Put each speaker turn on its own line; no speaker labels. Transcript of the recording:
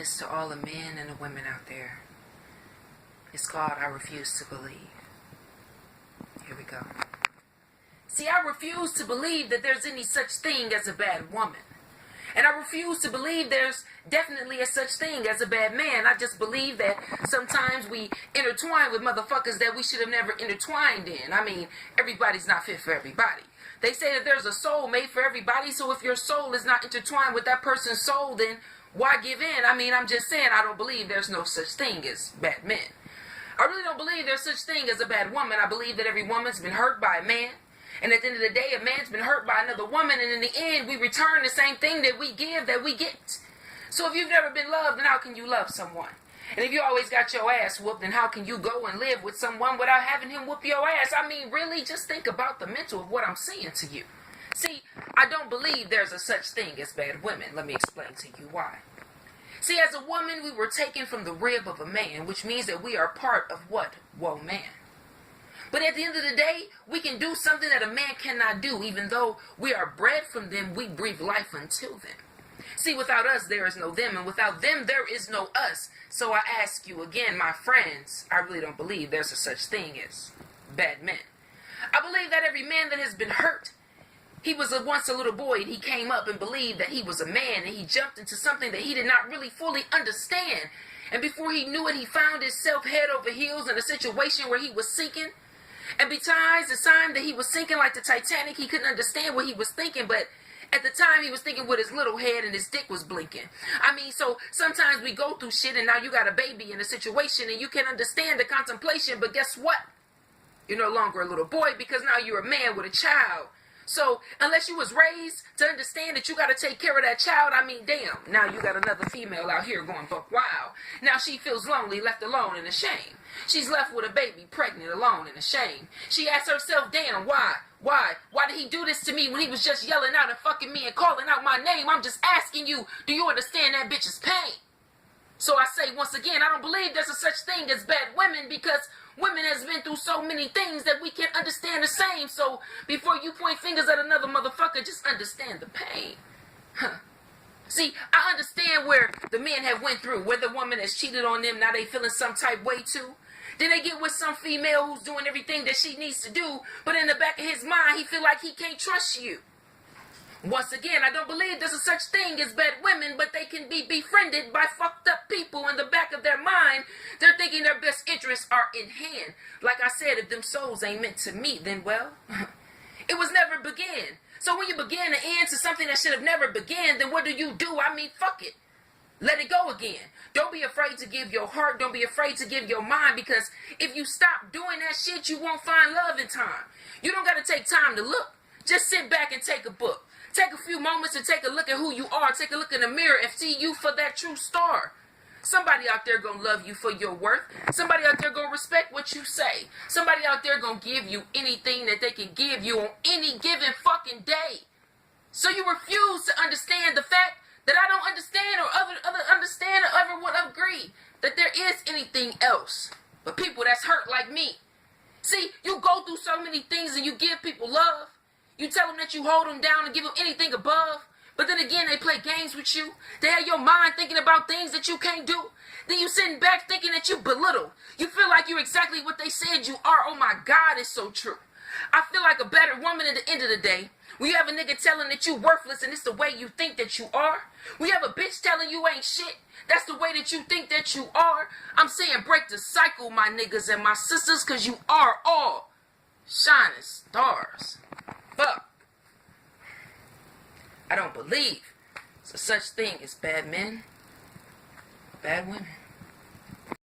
this to all the men and the women out there. It's called I Refuse to Believe. Here we go. See, I refuse to believe that there's any such thing as a bad woman. And I refuse to believe there's definitely a such thing as a bad man. I just believe that sometimes we intertwine with motherfuckers that we should have never intertwined in. I mean, everybody's not fit for everybody. They say that there's a soul made for everybody, so if your soul is not intertwined with that person's soul, then why give in? I mean, I'm just saying, I don't believe there's no such thing as bad men. I really don't believe there's such thing as a bad woman. I believe that every woman's been hurt by a man. And at the end of the day, a man's been hurt by another woman. And in the end, we return the same thing that we give, that we get. So if you've never been loved, then how can you love someone? And if you always got your ass whooped, then how can you go and live with someone without having him whoop your ass? I mean, really, just think about the mental of what I'm saying to you. See, I don't believe there's a such thing as bad women. Let me explain to you why. See, as a woman, we were taken from the rib of a man, which means that we are part of what? WEMON. But at the end of the day, we can do something that a man cannot do. Even though we are bred from them, we breathe life unto them. See, without us, there is no them. And without them, there is no us. So I ask you again, my friends, I really don't believe there's a such thing as bad men. I believe that every man that has been hurt, he was once a little boy and he came up and believed that he was a man. And he jumped into something that he did not really fully understand. And before he knew it, he found himself head over heels in a situation where he was sinking. And besides the time that he was sinking like the Titanic, he couldn't understand what he was thinking. But at the time, he was thinking with his little head and his dick was blinking. I mean, so sometimes we go through shit and now you got a baby in a situation and you can understand the contemplation. But guess what? You're no longer a little boy because now you're a man with a child. So unless you was raised to understand that you got to take care of that child, I mean, damn, now you got another female out here going buck wild. Now she feels lonely, left alone and ashamed. She's left with a baby, pregnant, alone and ashamed. She asks herself, damn, why? Why did he do this to me when he was just yelling out and fucking me and calling out my name? I'm just asking you, do you understand that bitch's pain? So I say once again, I don't believe there's a such thing as bad women because women has been through so many things that we can't understand the same. So before you point fingers at another motherfucker, just understand the pain. See, I understand where the men have went through, where the woman has cheated on them, now they feeling some type way too. Then they get with some female who's doing everything that she needs to do, but in the back of his mind, he feel like he can't trust you. Once again, I don't believe there's a such thing as bad women, but they can be befriended by fucked up people in the back of their mind. They're thinking their best interests are in hand. Like I said, if them souls ain't meant to meet, then well, it was never began. So when you begin to end to something that should have never began, then what do? I mean, fuck it. Let it go again. Don't be afraid to give your heart. Don't be afraid to give your mind, because if you stop doing that shit, you won't find love in time. You don't got to take time to look. Just sit back and take a book. Take a few moments to take a look at who you are. Take a look in the mirror and see you for that true star. Somebody out there gonna love you for your worth. Somebody out there gonna respect what you say. Somebody out there gonna give you anything that they can give you on any given fucking day. So you refuse to understand the fact that I don't understand or other understand or ever would agree that there is anything else but people that's hurt like me. See, you go through so many things and you give people love. You tell them that you hold them down and give them anything above. But then again, they play games with you. They have your mind thinking about things that you can't do. Then you sitting back thinking that you belittle. You feel like you're exactly what they said you are. Oh my God, it's so true. I feel like a better woman at the end of the day. When you have a nigga telling that you worthless and it's the way you think that you are. When you have a bitch telling you ain't shit, that's the way that you think that you are. I'm saying break the cycle, my niggas and my sisters, because you are all shining stars. Fuck. I don't believe there's such thing as bad men, bad women.